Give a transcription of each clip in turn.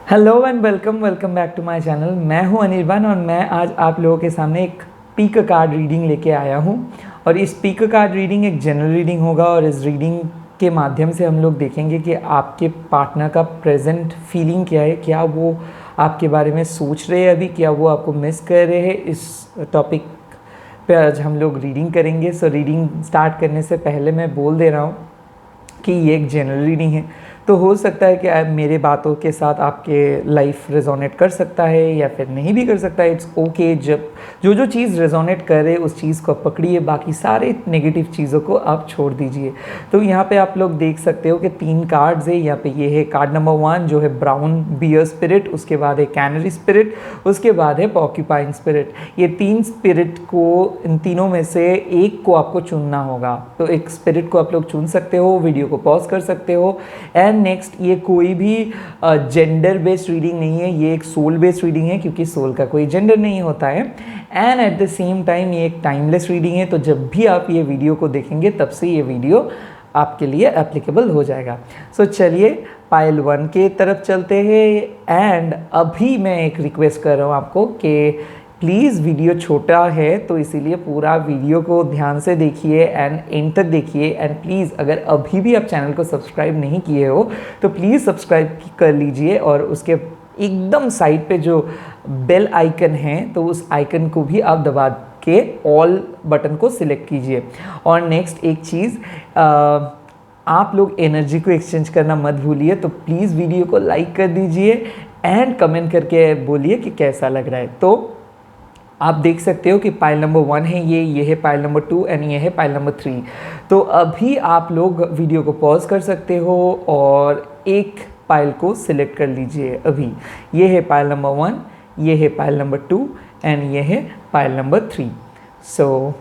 Hello and welcome back to my channel. मैं हूं अनिर्बान और मैं आज आप लोगों के सामने एक पीक कार्ड रीडिंग लेके आया हूं। और इस पीक कार्ड रीडिंग एक जनरल रीडिंग होगा और इस रीडिंग के माध्यम से हम लोग देखेंगे कि आपके पार्टनर का प्रेजेंट फीलिंग क्या है, क्या वो आपके बारे में सोच रहे हैं अभी, क्या वो आपको मिस कर रहे हैं। इस टॉपिक पे आज हम लोग रीडिंग करेंगे। सो रीडिंग स्टार्ट करने से पहले मैं बोल दे रहा हूँ कि ये एक जनरल रीडिंग है, तो हो सकता है कि मेरे बातों के साथ आपके लाइफ रेजोनेट कर सकता है या फिर नहीं भी कर सकता है। It's okay. जब जो चीज़ रेजोनेट करे उस चीज़ को पकड़िए, बाकी सारे नेगेटिव चीज़ों को आप छोड़ दीजिए। तो यहाँ पे आप लोग देख सकते हो कि 3 कार्ड्स है। यहाँ पे ये है कार्ड नंबर 1 जो है ब्राउन बियर स्पिरिट, उसके बाद है कैनरी स्पिरिट, उसके बाद है पॉक्यूपाइन स्पिरिट। ये 3 स्पिरिट को, इन तीनों में से एक को आपको चुनना होगा। तो एक स्पिरिट को आप लोग चुन सकते हो, वीडियो को पॉज कर सकते हो। एंड नेक्स्ट, ये कोई भी जेंडर बेस्ड रीडिंग नहीं है, ये एक सोल बेस्ड रीडिंग है क्योंकि सोल का कोई जेंडर नहीं होता है। And at the same time ये एक टाइमलेस रीडिंग है, तो जब भी आप ये वीडियो को देखेंगे तब से ये वीडियो आपके लिए एप्लीकेबल हो जाएगा। सो चलिए पाइल 1 के तरफ चलते हैं। एंड अभी मैं एक रिक्वेस्ट कर रहा हूँ आपको कि प्लीज़, वीडियो छोटा है तो इसीलिए पूरा वीडियो को ध्यान से देखिए एंड एंड तक देखिए। एंड प्लीज़, अगर अभी भी आप चैनल को सब्सक्राइब नहीं किए हो तो प्लीज़ सब्सक्राइब कर लीजिए और उसके एकदम साइड पे जो बेल आइकन है तो उस आइकन को भी आप दबा के ऑल बटन को सिलेक्ट कीजिए। और नेक्स्ट एक चीज़, आप लोग एनर्जी को एक्सचेंज करना मत भूलिए, तो प्लीज़ वीडियो को लाइक कर दीजिए एंड कमेंट करके बोलिए कि कैसा लग रहा है। तो आप देख सकते हो कि पाइल नंबर 1 है ये है पाइल नंबर 2 एंड ये है पाइल नंबर 3। तो अभी आप लोग वीडियो को पॉज कर सकते हो और एक पाइल को सिलेक्ट कर लीजिए। अभी ये है पाइल नंबर 1, ये है पाइल नंबर 2 एंड ये है पाइल नंबर 3। सो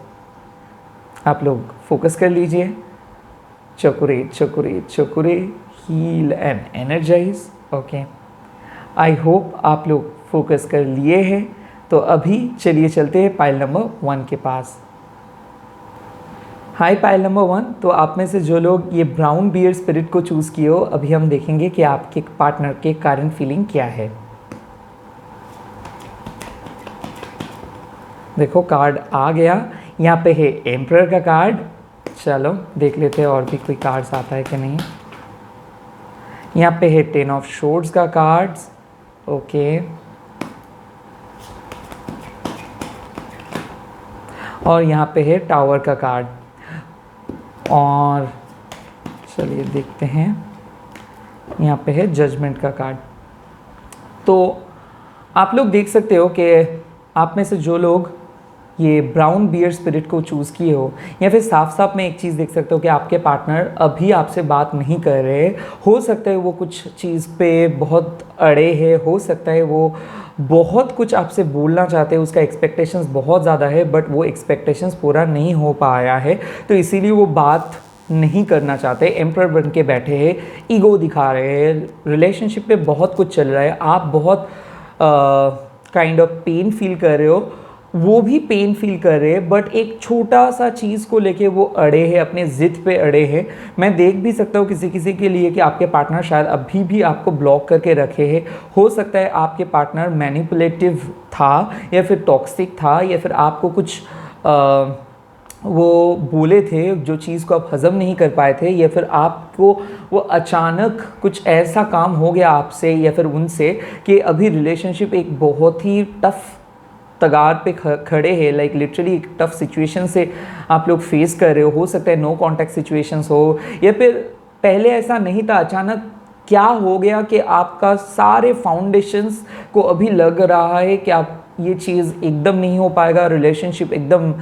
आप लोग फोकस कर लीजिए। चकुरे चकुरे चकुरे, heal and energise. Okay, I hope आप लोग फोकस कर लिए हैं। तो अभी चलिए चलते हैं पाइल नंबर 1 के पास। हाय पाइल नंबर 1। तो आप में से जो लोग ये ब्राउन बियर स्पिरिट को चूज़ किए हो, अभी हम देखेंगे कि आपके पार्टनर के करंट फीलिंग क्या है। देखो कार्ड आ गया, यहाँ पे है एम्परर का कार्ड। चलो देख लेते हैं और भी कोई कार्ड्स आता है कि नहीं। यहाँ पे है 10 ऑफ शॉर्ट्स का कार्ड्स। ओके, और यहाँ पे है टावर का कार्ड। और चलिए देखते हैं, यहाँ पे है जजमेंट का कार्ड। तो आप लोग देख सकते हो कि आप में से जो लोग ये ब्राउन बियर स्पिरिट को चूज़ किए हो, या फिर साफ साफ मैं एक चीज़ देख सकता हूँ कि आपके पार्टनर अभी आपसे बात नहीं कर रहे। हो सकता है वो कुछ चीज़ पे बहुत अड़े हैं, हो सकता है वो बहुत कुछ आपसे बोलना चाहते हैं, उसका एक्सपेक्टेशंस बहुत ज़्यादा है बट वो एक्सपेक्टेशंस पूरा नहीं हो पाया है, तो इसीलिए वो बात नहीं करना चाहते। एम्परर बन के बैठे हैं, ईगो दिखा रहे हैं, रिलेशनशिप पे बहुत कुछ चल रहा है, आप बहुत काइंड ऑफ पेन फील कर रहे हो, वो भी पेन फील कर रहे हैं, बट एक छोटा सा चीज़ को लेके वो अड़े हैं, अपने ज़िद पे अड़े हैं। मैं देख भी सकता हूँ किसी किसी के लिए कि आपके पार्टनर शायद अभी भी आपको ब्लॉक करके रखे हैं। हो सकता है आपके पार्टनर मैनिपुलेटिव था या फिर टॉक्सिक था, या फिर आपको कुछ वो बोले थे जो चीज़ को आप हज़म नहीं कर पाए थे, या फिर आपको वो अचानक कुछ ऐसा काम हो गया आपसे या फिर उनसे कि अभी रिलेशनशिप एक बहुत ही टफ़ तगार पे खड़े हैं। लाइक लिटरली एक टफ सिचुएशन से आप लोग फेस कर रहे हो सकता है नो कांटेक्ट सिचुएशंस हो, या फिर पहले ऐसा नहीं था, अचानक क्या हो गया कि आपका सारे फाउंडेशंस को अभी लग रहा है कि आप ये चीज़ एकदम नहीं हो पाएगा, रिलेशनशिप एकदम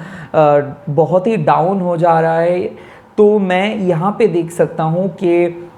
बहुत ही डाउन हो जा रहा है। तो मैं यहाँ पे देख सकता हूँ कि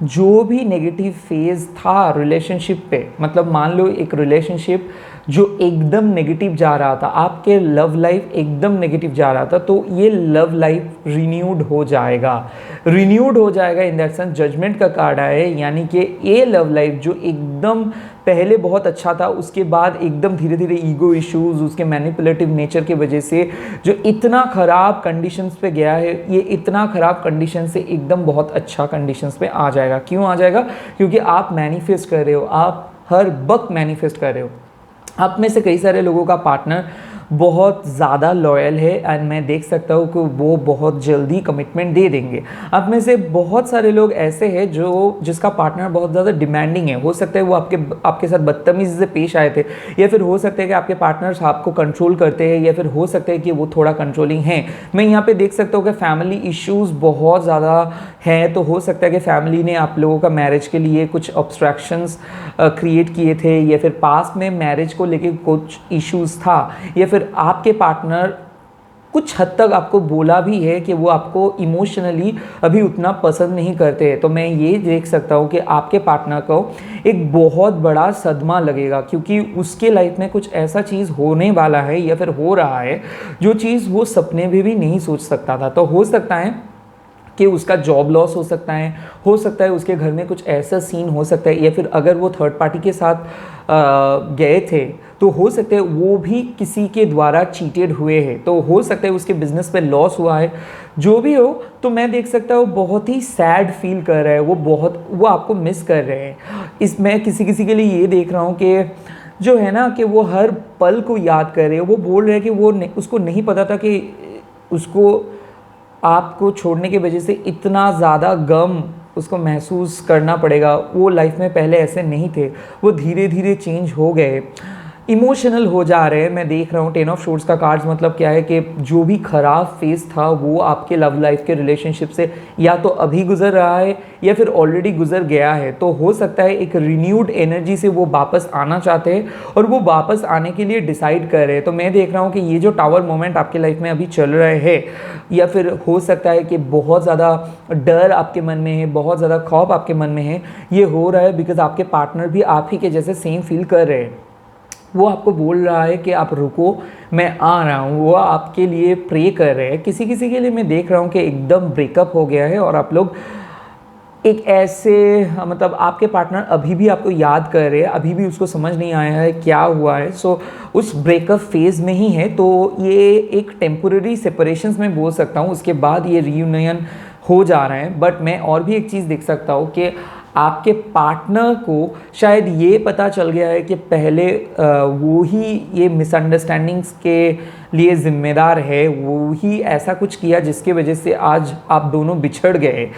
जो भी नेगेटिव फेज़ था रिलेशनशिप पे, मतलब मान लो एक रिलेशनशिप जो एकदम नेगेटिव जा रहा था, आपके लव लाइफ एकदम नेगेटिव जा रहा था, तो ये लव लाइफ रिन्यूड हो जाएगा। रिन्यूड हो जाएगा इन दैट सेंस, जजमेंट का कार्ड आया है, यानी कि ये लव लाइफ जो एकदम पहले बहुत अच्छा था, उसके बाद एकदम धीरे धीरे ईगो इश्यूज, उसके मैनिपुलेटिव नेचर की वजह से जो इतना ख़राब कंडीशंस पे गया है, ये इतना ख़राब कंडीशन से एकदम बहुत अच्छा कंडीशंस पे आ जाएगा। क्यों आ जाएगा? क्योंकि आप मैनिफेस्ट कर रहे हो, आप हर वक्त मैनिफेस्ट कर रहे हो। आप में से कई सारे लोगों का पार्टनर बहुत ज़्यादा लॉयल है एंड मैं देख सकता हूँ कि वो बहुत जल्दी कमिटमेंट दे देंगे। आप में से बहुत सारे लोग ऐसे हैं जिसका पार्टनर बहुत ज़्यादा डिमांडिंग है। हो सकता है वो आपके साथ बदतमीज़ी से पेश आए थे, या फिर हो सकता है कि आपके पार्टनर्स आपको कंट्रोल करते हैं, या फिर हो सकता है कि वो थोड़ा कंट्रोलिंग हैं। मैं यहाँ पे देख सकता हूँ कि फैमिली इश्यूज़ बहुत ज़्यादा हैं। तो हो सकता है कि फैमिली ने आप लोगों का मैरिज के लिए कुछ ऑब्स्ट्रक्शंस क्रिएट किए थे, या फिर पास्ट में मैरिज को लेके कुछ इश्यूज़ था, या फिर आपके पार्टनर कुछ हद तक आपको बोला भी है कि वो आपको इमोशनली अभी उतना पसंद नहीं करते हैं। तो मैं ये देख सकता हूँ कि आपके पार्टनर को एक बहुत बड़ा सदमा लगेगा, क्योंकि उसके लाइफ में कुछ ऐसा चीज़ होने वाला है या फिर हो रहा है जो चीज़ वो सपने में भी नहीं सोच सकता था। तो हो सकता है कि उसका जॉब लॉस हो सकता है उसके घर में कुछ ऐसा सीन हो सकता है, या फिर अगर वो थर्ड पार्टी के साथ गए थे तो हो सकता है वो भी किसी के द्वारा चीटेड हुए हैं। तो हो सकता है उसके बिजनेस पे लॉस हुआ है। जो भी हो, तो मैं देख सकता हूँ बहुत ही सैड फील कर रहा है, वो आपको मिस कर रहे हैं। मैं किसी के लिए ये देख रहा हूँ कि जो है ना कि वो हर पल को याद कर रहे हैं। वो बोल रहे हैं कि उसको नहीं पता था कि उसको आपको छोड़ने की वजह से इतना ज़्यादा गम उसको महसूस करना पड़ेगा। वो लाइफ में पहले ऐसे नहीं थे, वो धीरे धीरे चेंज हो गए, इमोशनल हो जा रहे हैं। मैं देख रहा हूँ 10 ऑफ शोर्ड्स का कार्ड्स मतलब क्या है कि जो भी ख़राब फेज़ था वो आपके लव लाइफ के रिलेशनशिप से या तो अभी गुजर रहा है या फिर ऑलरेडी गुजर गया है। तो हो सकता है एक रिन्यूड एनर्जी से वो वापस आना चाहते हैं और वो वापस आने के लिए डिसाइड कर रहे हैं। तो मैं देख रहा हूँ कि ये जो टावर मोमेंट आपके लाइफ में अभी चल रहे हैं, या फिर हो सकता है कि बहुत ज़्यादा डर आपके मन में है, बहुत ज़्यादा खौफ आपके मन में है, ये हो रहा है बिकॉज आपके पार्टनर भी आप ही के जैसे सेम फील कर रहे हैं। वो आपको बोल रहा है कि आप रुको, मैं आ रहा हूँ। वो आपके लिए प्रे कर रहे हैं। किसी के लिए मैं देख रहा हूँ कि एकदम ब्रेकअप हो गया है और आप लोग एक ऐसे मतलब आपके पार्टनर अभी भी आपको याद कर रहे हैं, अभी भी उसको समझ नहीं आया है क्या हुआ है। सो उस ब्रेकअप फेज़ में ही है। तो ये एक टेम्पोररी सेपरेशंस में बोल सकता हूँ, उसके बाद ये रियूनियन हो जा रहा है। बट मैं और भी एक चीज़ देख सकता हूँ कि आपके पार्टनर को शायद ये पता चल गया है कि पहले वो ही ये मिसअंडरस्टैंडिंग्स के लिए ज़िम्मेदार है, वो ही ऐसा कुछ किया जिसकी वजह से आज आप दोनों बिछड़ गए।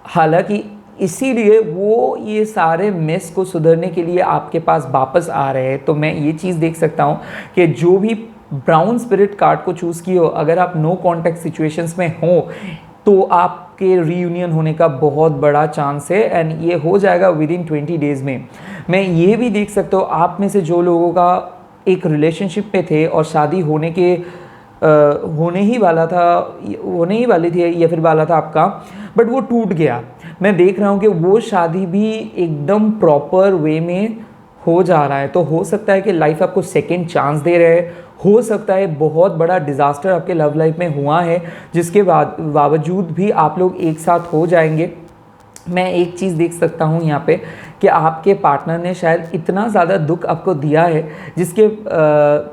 हालांकि इसीलिए वो ये सारे मिस को सुधरने के लिए आपके पास वापस आ रहे हैं। तो मैं ये चीज़ देख सकता हूँ कि जो भी ब्राउन स्पिरिट कार्ड को चूज़ किए हो, अगर आप नो कॉन्टैक्ट सिचुएशंस में हो तो आपके रीयूनियन होने का बहुत बड़ा चांस है एंड ये हो जाएगा विद इन 20 डेज़ में। मैं ये भी देख सकता हूँ आप में से जो लोगों का एक रिलेशनशिप में थे और शादी होने ही वाली थी या फिर वाला था आपका, बट वो टूट गया। मैं देख रहा हूँ कि वो शादी भी एकदम प्रॉपर वे में हो जा रहा है। तो हो सकता है कि लाइफ आपको सेकेंड चांस दे रहे हैं। हो सकता है बहुत बड़ा डिज़ास्टर आपके लव लाइफ में हुआ है जिसके बावजूद भी आप लोग एक साथ हो जाएंगे। मैं एक चीज़ देख सकता हूँ यहाँ पे कि आपके पार्टनर ने शायद इतना ज़्यादा दुख आपको दिया है जिसके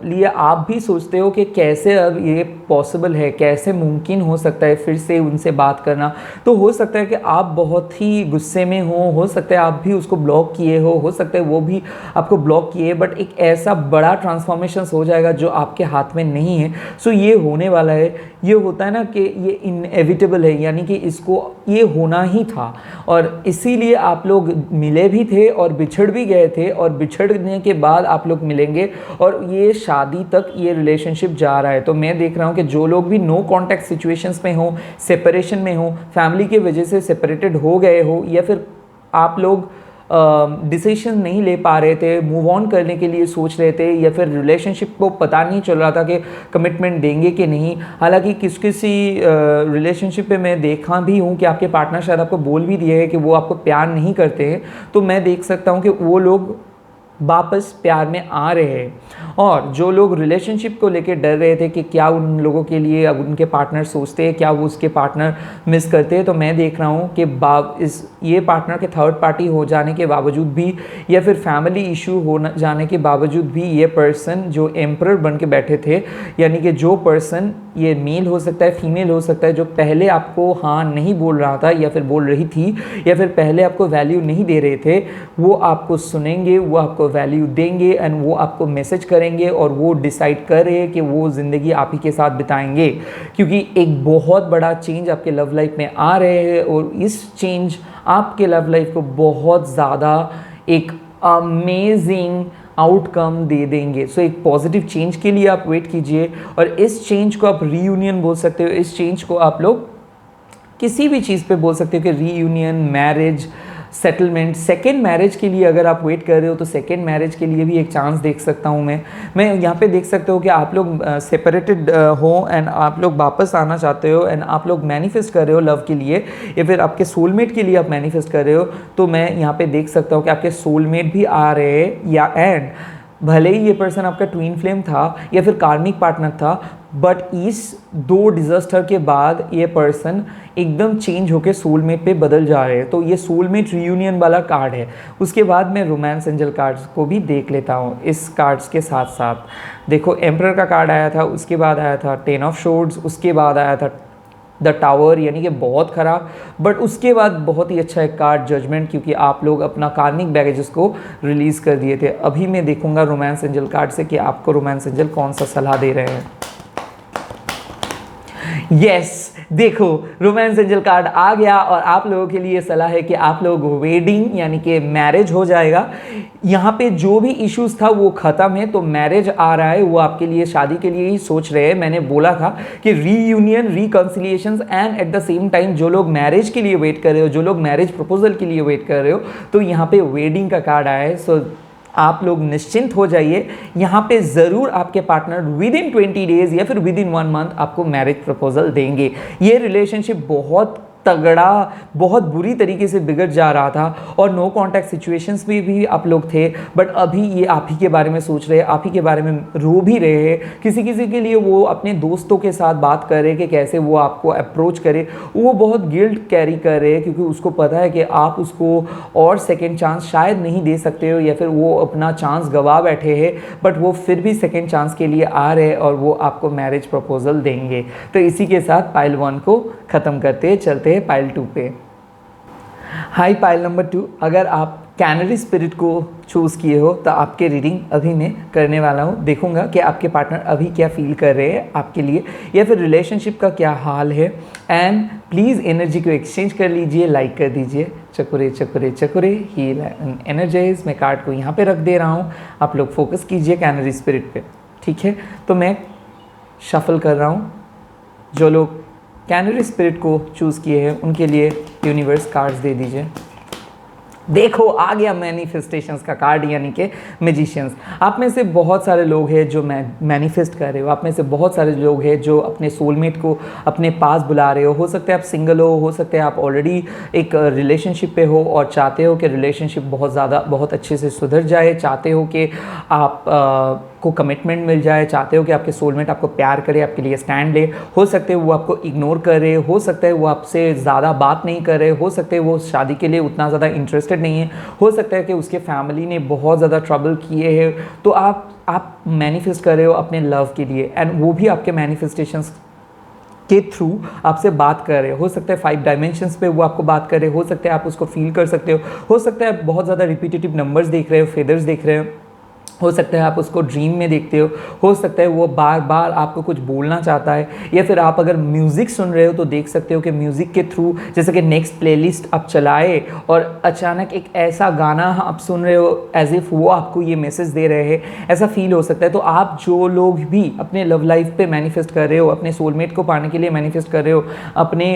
लिए आप भी सोचते हो कि कैसे अब ये पॉसिबल है, कैसे मुमकिन हो सकता है फिर से उनसे बात करना। तो हो सकता है कि आप बहुत ही गुस्से में हो सकता है आप भी उसको ब्लॉक किए हो सकता है वो भी आपको ब्लॉक किए, बट एक ऐसा बड़ा ट्रांसफॉर्मेशन हो जाएगा जो आपके हाथ में नहीं है। सो ये होने वाला है। ये होता है ना कि ये इनएविटेबल है, यानी कि इसको ये होना ही था और इसीलिए आप लोग मिले भी थे और बिछड़ भी गए थे और बिछड़ने के बाद आप लोग मिलेंगे और ये शादी तक ये रिलेशनशिप जा रहा है। तो मैं देख रहा हूँ कि जो लोग भी नो कॉन्टैक्ट सिचुएशंस में हो, सेपरेशन में हो, फैमिली के वजह से सेपरेटेड हो गए हो, या फिर आप लोग डिसीजन नहीं ले पा रहे थे, मूव ऑन करने के लिए सोच रहे थे, या फिर रिलेशनशिप को पता नहीं चल रहा था कि कमिटमेंट देंगे कि नहीं। हालांकि किसी रिलेशनशिप पे मैं देखा भी हूँ कि आपके पार्टनर शायद आपको बोल भी दिए है कि वो आपको प्यार नहीं करते हैं। तो मैं देख सकता हूँ कि वो लोग वापस प्यार में आ रहे हैं। और जो लोग रिलेशनशिप को लेकर डर रहे थे कि क्या उन लोगों के लिए अब उनके पार्टनर सोचते हैं, क्या वो उसके पार्टनर मिस करते हैं, तो मैं देख रहा हूँ कि ये पार्टनर के थर्ड पार्टी हो जाने के बावजूद भी या फिर फैमिली इशू हो जाने के बावजूद भी ये पर्सन जो एम्परर बन के बैठे थे, यानी कि जो पर्सन ये मेल हो सकता है, फीमेल हो सकता है, जो पहले आपको हाँ नहीं बोल रहा था या फिर बोल रही थी या फिर पहले आपको वैल्यू नहीं दे रहे थे, वो आपको सुनेंगे, वो आपको आपको वैल्यू देंगे एंड वो आपको मैसेज करेंगे और वो डिसाइड कर रहे हैं कि वो ज़िंदगी आप ही के साथ बिताएंगे, क्योंकि एक बहुत बड़ा चेंज आपके लव लाइफ में आ रहे हैं और इस चेंज आपके लव लाइफ को बहुत ज़्यादा एक अमेजिंग आउटकम दे देंगे। सो एक पॉजिटिव चेंज के लिए आप वेट कीजिए और इस चेंज को आप रीयूनियन बोल सकते हो, इस चेंज को आप लोग किसी भी चीज़ पे बोल सकते हो कि reunion, marriage, settlement. Second marriage के लिए अगर आप वेट कर रहे हो तो सेकेंड मैरिज के लिए भी एक चांस देख सकता हूँ मैं यहाँ पे देख सकते हो कि आप लोग सेपरेटेड हो एंड आप लोग वापस आना चाहते हो एंड आप लोग मैनिफेस्ट कर रहे हो लव के लिए या फिर आपके सोलमेट के लिए आप मैनिफेस्ट कर रहे हो। तो मैं यहाँ पे देख सकता हूँ कि आपके सोलमेट भी आ रहे हैं या एंड भले ही ये पर्सन आपका ट्विन फ्लेम था या फिर कार्मिक पार्टनर था, बट इस 2 डिजास्टर के बाद ये पर्सन एकदम चेंज होकर सोलमेट पे बदल जा रहे हैं। तो ये सोलमेट रियूनियन वाला कार्ड है। उसके बाद मैं रोमांस एंजल कार्ड्स को भी देख लेता हूँ इस कार्ड्स के साथ साथ। देखो एम्परर का कार्ड आया था, उसके बाद आया था 10 ऑफ शोर्ड्स, उसके बाद आया था द टावर, यानी कि बहुत ख़राब, बट उसके बाद बहुत ही अच्छा एक कार्ड जजमेंट, क्योंकि आप लोग अपना कार्मिक बैगेजेस को रिलीज़ कर दिए थे। अभी मैं देखूंगा रोमांस एंजल कार्ड से कि आपको रोमांस एंजल कौन सा सलाह दे रहे हैं। यस, देखो रोमांस एंजल कार्ड आ गया और आप लोगों के लिए सलाह है कि आप लोग वेडिंग यानी कि मैरिज हो जाएगा। यहाँ पे जो भी इश्यूज था वो ख़त्म है, तो मैरिज आ रहा है, वो आपके लिए शादी के लिए ही सोच रहे हैं। मैंने बोला था कि reunion, reconciliations and at the same time जो लोग मैरिज के लिए वेट कर रहे हो, जो लोग मैरिज प्रपोजल के लिए वेट कर रहे हो, तो यहाँ पे वेडिंग का कार्ड आया है। सो आप लोग निश्चिंत हो जाइए, यहाँ पे ज़रूर आपके पार्टनर विद इन 20 डेज या फिर विद इन 1 मंथ आपको मैरिज प्रपोजल देंगे। ये रिलेशनशिप बहुत तगड़ा, बहुत बुरी तरीके से बिगड़ जा रहा था और नो कॉन्टैक्ट सिचुएशंस में भी आप लोग थे, बट अभी ये आप ही के बारे में सोच रहे हैं, आप ही के बारे में रो भी रहे हैं। किसी किसी के लिए वो अपने दोस्तों के साथ बात कर रहे हैं कि कैसे वो आपको अप्रोच करे, वो बहुत गिल्ट कैरी कर रहे हैं क्योंकि उसको पता है कि आप उसको और सेकेंड चांस शायद नहीं दे सकते हो या फिर वो अपना चांस गवा बैठे हैं, बट वो फिर भी सेकेंड चांस के लिए आ रहे हैं और वो आपको मैरिज प्रपोजल देंगे। तो इसी के साथ पाइल 1 को ख़त्म करते चलते पाइल 2 पे। हाय पाइल नंबर 2, अगर आप कैनरी स्पिरिट को चूज़ किए हो तो आपके रीडिंग अभी मैं करने वाला हूँ। देखूंगा कि आपके पार्टनर अभी क्या फील कर रहे हैं आपके लिए या फिर रिलेशनशिप का क्या हाल है। एंड प्लीज़ एनर्जी को एक्सचेंज कर लीजिए, लाइक कर दीजिए। चकुरे चकुरे चकुरे हील एंड एनर्जाइज। मैं कार्ड को यहाँ पे रख दे रहा हूँ, आप लोग फोकस कीजिए कैनरी स्पिरिट पे, ठीक है। तो मैं शफल कर रहा हूँ। जो लोग कैनरी स्पिरिट को चूज़ किए हैं उनके लिए यूनिवर्स कार्ड्स दे दीजिए। देखो आ गया मैनिफेस्टेशंस का कार्ड, यानी कि मैजिशियंस। आप में से बहुत सारे लोग हैं जो मैनिफेस्ट कर रहे हो, आप में से बहुत सारे लोग हैं जो अपने सोलमेट को अपने पास बुला रहे हो सकता है आप सिंगल हो सकता है आप ऑलरेडी एक रिलेशनशिप पे हो और चाहते हो कि रिलेशनशिप बहुत अच्छे से सुधर जाए, चाहते हो कि आप को कमिटमेंट मिल जाए, चाहते हो कि आपके सोलमेट आपको प्यार करे, आपके लिए स्टैंड ले। हो सकते है वो आपको इग्नोर कर रहे, हो सकता है वो आपसे ज़्यादा बात नहीं कर रहे, हो सकता है वो शादी के लिए उतना ज़्यादा इंटरेस्टेड नहीं है, हो सकता है कि उसके फैमिली ने बहुत ज़्यादा ट्रबल किए हैं। तो आप मैनिफेस्ट कर रहे हो अपने लव के लिए एंड वो भी आपके मैनिफेस्टेशंस के थ्रू आपसे बात कर रहे हो सकता है 5 डायमेंशंस पे वो आपको बात कर रहे हो सकता है आप उसको फील कर सकते हो सकता है आप बहुत ज़्यादा रिपीटेटिव नंबर्स देख रहे हो, फेदर्स देख रहे हो सकता है आप उसको ड्रीम में देखते हो सकता है वो बार बार आपको कुछ बोलना चाहता है, या फिर आप अगर म्यूज़िक सुन रहे हो तो देख सकते हो कि म्यूज़िक के थ्रू जैसे कि नेक्स्ट प्लेलिस्ट आप चलाए और अचानक एक ऐसा गाना आप सुन रहे हो एज इफ़ वो आपको ये मैसेज दे रहे हैं, ऐसा फील हो सकता है। तो आप जो लोग भी अपने लव लाइफ पे मैनिफेस्ट कर रहे हो, अपने सोलमेट को पाने के लिए मैनिफेस्ट कर रहे हो, अपने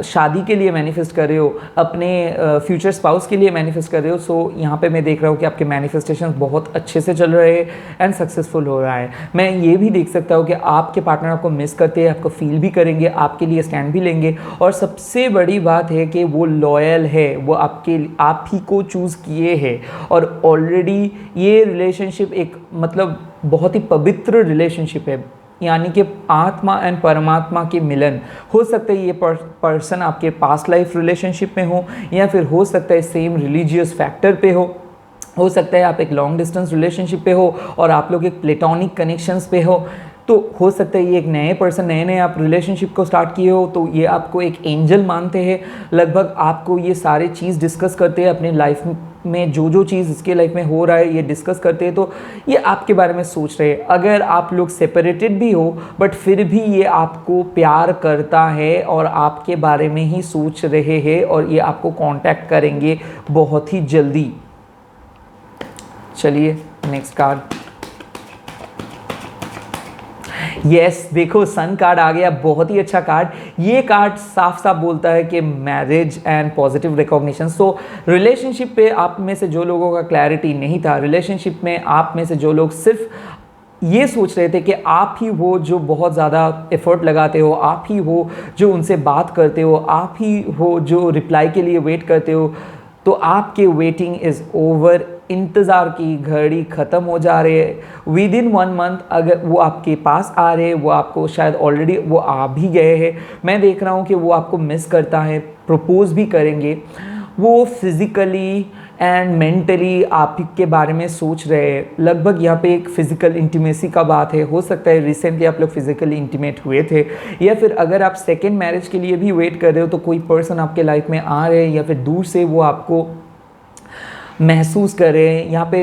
शादी के लिए मैनिफेस्ट कर रहे हो, अपने फ्यूचर स्पाउस के लिए मैनिफेस्ट कर रहे हो, सो यहाँ पे मैं देख रहा हूँ कि आपके मैनिफेस्टेशन बहुत अच्छे से चल रहे हैं एंड सक्सेसफुल हो रहा है। मैं ये भी देख सकता हूँ कि आपके पार्टनर आपको मिस करते हैं, आपको फील भी करेंगे, आपके लिए स्टैंड भी लेंगे, और सबसे बड़ी बात है कि वो लॉयल है, वो आप ही को चूज़ किए हैं और ऑलरेडी ये रिलेशनशिप एक मतलब बहुत ही पवित्र रिलेशनशिप है, यानी कि आत्मा एंड परमात्मा के मिलन। हो सकता है ये पर्सन आपके पास्ट लाइफ रिलेशनशिप में हो, या फिर हो सकता है सेम रिलीजियस फैक्टर पे हो सकता है आप एक लॉन्ग डिस्टेंस रिलेशनशिप पे हो और आप लोग एक प्लेटोनिक कनेक्शंस पे हो हो सकता है ये एक नए पर्सन नए आप रिलेशनशिप को स्टार्ट किए हो, तो ये आपको एक एंजल मानते हैं, लगभग आपको ये सारे चीज़ डिस्कस करते हैं अपने लाइफ में जो जो चीज़ इसके लाइफ में हो रहा है ये डिस्कस करते हैं, तो ये आपके बारे में सोच रहे हैं। अगर आप लोग सेपरेटेड भी हो बट फिर भी ये आपको प्यार करता है और आपके बारे में ही सोच रहे हैं, और ये आपको कांटेक्ट करेंगे बहुत ही जल्दी। चलिए नेक्स्ट कार्ड। यस, देखो सन कार्ड आ गया, बहुत ही अच्छा कार्ड। ये कार्ड साफ साफ बोलता है कि marriage and positive recognition. So relationship पे आप में से जो लोगों का क्लैरिटी नहीं था, रिलेशनशिप में आप में से जो लोग सिर्फ ये सोच रहे थे कि आप ही हो जो बहुत ज़्यादा एफर्ट लगाते हो, आप ही हो जो उनसे बात करते हो, आप ही हो जो रिप्लाई के लिए वेट करते हो, तो आपके वेटिंग इज़ ओवर। इंतज़ार की घड़ी ख़त्म हो जा रही है। विद इन 1 मंथ अगर वो आपके पास आ रहे हैं, वो आपको शायद ऑलरेडी वो आ भी गए हैं। मैं देख रहा हूँ कि वो आपको मिस करता है, प्रपोज भी करेंगे। वो फिज़िकली एंड मेंटली आपके बारे में सोच रहे हैं। लगभग यहाँ पे एक फ़िज़िकल इंटीमेसी का बात है। हो सकता है रिसेंटली आप लोग फिज़िकली इंटीमेट हुए थे, या फिर अगर आप सेकेंड मैरिज के लिए भी वेट कर रहे हो तो कोई पर्सन आपके लाइफ में आ रहे हैं, या फिर दूर से वो आपको महसूस करें। यहाँ पे